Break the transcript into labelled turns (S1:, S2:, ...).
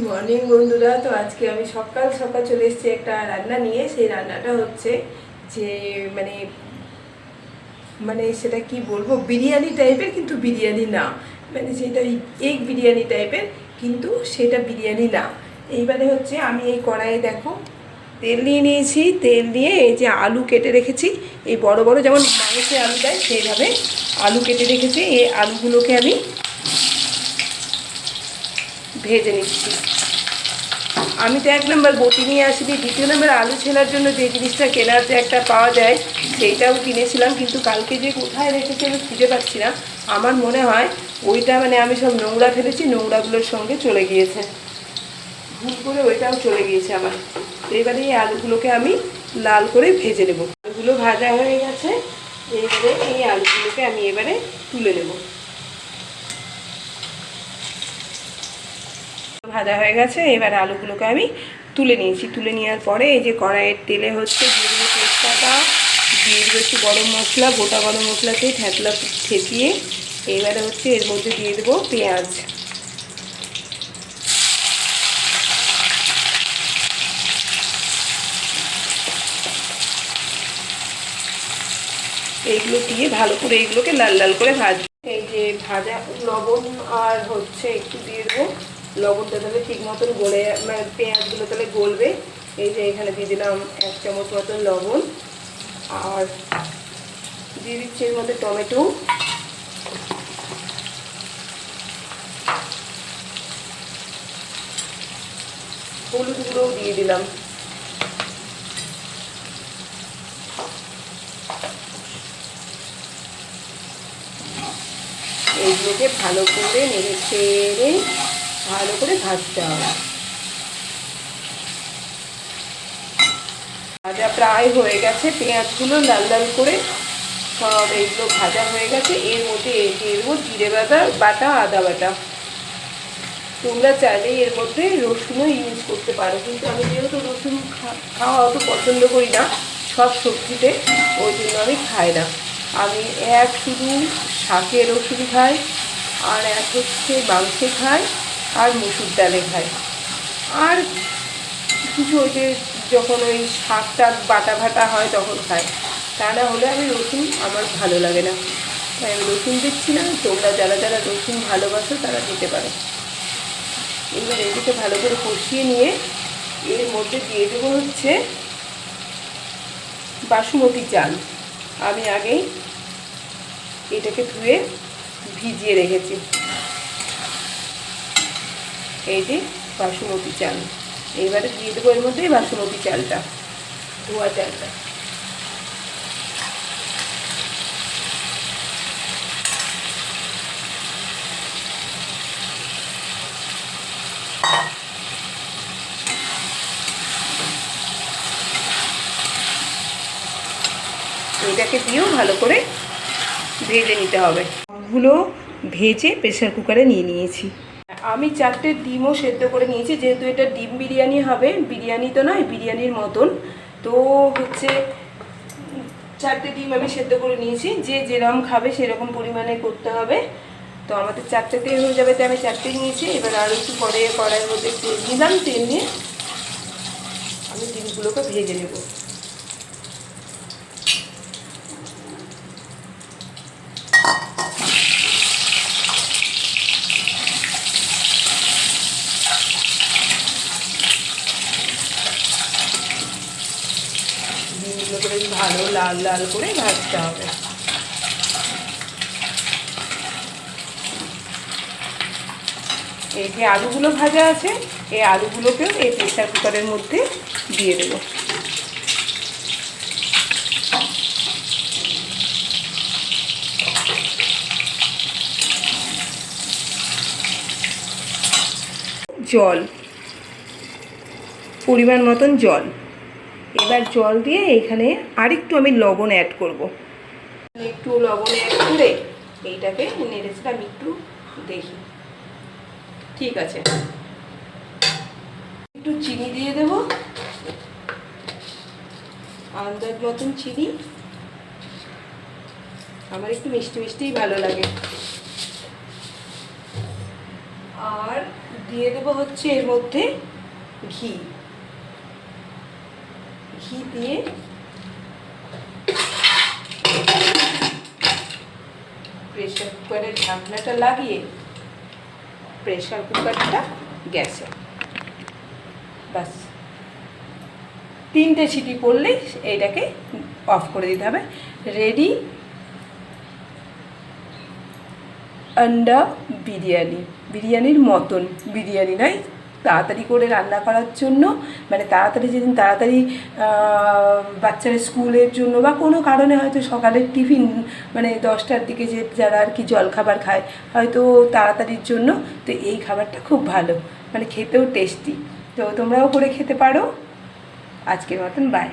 S1: Morning বন্ধুরা। তো আজকে আমি সকাল সকাল চলে এসেছি একটা রান্না নিয়ে। সেই রান্নাটা হচ্ছে যে মানে মানে সেটা কি বলবো, বিরিয়ানি টাইপের, কিন্তু বিরিয়ানি না। মানে সেটা এগ বিরিয়ানি টাইপের, কিন্তু সেটা বিরিয়ানি না। এইবারে হচ্ছে আমি এই কড়াইয়ে দেখো তেল নিয়ে নিয়েছি। তেল দিয়ে এই যে আলু কেটে রেখেছি, এই বড় বড় যেমন মাংসে আলু দেয় সেইভাবে আলু কেটে রেখেছি। এই আলুগুলোকে আমি ভেজে নিচ্ছি। আমি তো 1 নম্বর বটি নিয়ে আসিনি, 2 নম্বর আলু ছেলার জন্য যে জিনিসটা কেনার যে একটা পাওয়া যায় সেইটাও কিনেছিলাম, কিন্তু কালকে যে কোথায় রেখেছি আমি খুঁজে পাচ্ছি না। আমার মনে হয় ওইটা মানে আমি সব নোংরা ফেলেছি, নোংরাগুলোর সঙ্গে চলে গিয়েছে, ভুল করে ওইটাও চলে গিয়েছে আমার। তো এবারে এই আলুগুলোকে আমি লাল করে ভেজে নেব। আলুগুলো ভাজা হয়ে গেছে, এইবারে এই আলুগুলোকে আমি এবারে তুলে নেব। ভাজা হয়ে গেছে, এবার আলুগুলোকে আমি তুলে নিয়েছি। তুলে নেওয়ার পরে এই যে কড়াইয়ের তেলে হচ্ছে দিয়ে দেবো তেজপাতা, দিয়ে দেবো একটু গরম মশলা, গোটা গরম মশলাতে ঠেতলা ঠেকিয়ে এবারে হচ্ছে এর মধ্যে দিয়ে দেবো পেঁয়াজ। এইগুলো দিয়ে ভালো করে এইগুলোকে লাল লাল করে ভাজবো। এই যে ভাজা লবণ আর হচ্ছে একটু দিয়ে দেবো, লবণটা তাহলে ঠিক মতন গলে মানে পেঁয়াজগুলো তাহলে গলবে। এই যে এখানে দিয়ে দিলাম 1 চামচ মতন লবণ, আর দিয়ে দিচ্ছি এর মধ্যে টমেটো, হলুদ গুঁড়োও দিয়ে দিলাম। এইগুলোকে ভালো করে নেড়ে চেড়ে ভালো করে ভাজতে হবে। ভাজা প্রায় হয়ে গেছে, পেঁয়াজগুলো লাল লাল করে সব এইগুলো ভাজা হয়ে গেছে। এর মধ্যে দিয়ে দেবো জিরে বাটা, আদা বাটা। তোমরা চাইলে এর মধ্যে রসুনও ইউজ করতে পারো, কিন্তু আমি যেহেতু রসুন খাওয়া অত পছন্দ করি না সব সবজিতে, ওই জন্য আমি খাই না। আমি এক শুধু শাকে রসুন খাই, আর এক হচ্ছে মাংসে খাই, আর মসুর ডালে খাই, আর কিছু ওই যে যখন ওই শাকটা বাটা ভাটা হয় তখন খাই। তা না হলে আমি রসুন আমার ভালো লাগে না, তাই আমি রসুন দিচ্ছি না। তোমরা যারা যারা রসুন ভালোবাসো তারা দিতে পারো। এবার এদিকে ভালো করে কষিয়ে নিয়ে এর মধ্যে দিয়ে দেবো হচ্ছে বাসমতি চাল। আমি আগেই এটাকে ধুয়ে ভিজিয়ে রেখেছি। এই যে বাসমতি চাল, এইবারে দিয়ে দেবো এর মধ্যে বাসমতি চালটা, ধোয়া চালটা। এটাকে দিয়েও ভালো করে ভেজে নিতে হবে। সবগুলো ভেজে প্রেসার কুকারে নিয়ে নিয়েছি। আমি 4টে ডিমও সেদ্ধ করে নিয়েছি, যেহেতু এটা ডিম বিরিয়ানি হবে, বিরিয়ানি তো নয় বিরিয়ানির মতন। তো হচ্ছে 4টে ডিম আমি সেদ্ধ করে নিয়েছি। যে যেরকম খাবে সেরকম পরিমাণে করতে হবে। তো আমাদের 4টেতে হয়ে যাবে, তো আমি 4টে নিয়েছি। এবার আর একটু পরে কড়াইয়ের মধ্যে তেল দিলাম, তেল নিয়ে আমি ডিমগুলোকে ভেজে নেব। ডিমগুলোকে বেশ ভালো লাল লাল করে ভাজতে হবে। এই যে আলুগুলো ভাজা আছে, এই আলুগুলোকেও এই প্রেসার কুকারের মধ্যে দিয়ে দেব। জল, পরিমাণ মতন জল। এবার জল দিয়ে এখানে আরেকটু আমি লবণ অ্যাড করব। একটু লবণ অ্যাড করে এইটাকে নেড়েছিলাম, একটু দেখি ঠিক আছে। একটু চিনি দিয়ে দেব, আন্দাজ মতন চিনি। আমার একটু মিষ্টি মিষ্টিই ভালো লাগে। আর দিয়ে দেবো হচ্ছে এর মধ্যে ঘি। ঘি দিয়ে প্রেসার কুকারের ঢাকনাটা লাগিয়ে প্রেসার কুকারটা গ্যাসে, বাস 3টে সিটি পড়লেই এইটাকে অফ করে দিতে হবে। রেডি আন্ডা বিরিয়ানি। বিরিয়ানির মতন, বিরিয়ানি নয়, তাড়াতাড়ি করে রান্না করার জন্য, মানে তাড়াতাড়ি যেদিন তাড়াতাড়ি বাচ্চারা স্কুলের জন্য বা কোনো কারণে হয়তো সকালের টিফিন মানে 10টার দিকে যে যারা আর কি জলখাবার খায় হয়তো তাড়াতাড়ির জন্য, তো এই খাবারটা খুব ভালো, মানে খেতেও টেস্টি। তো তোমরাও করে খেতে পারো। আজকের মতন বাই।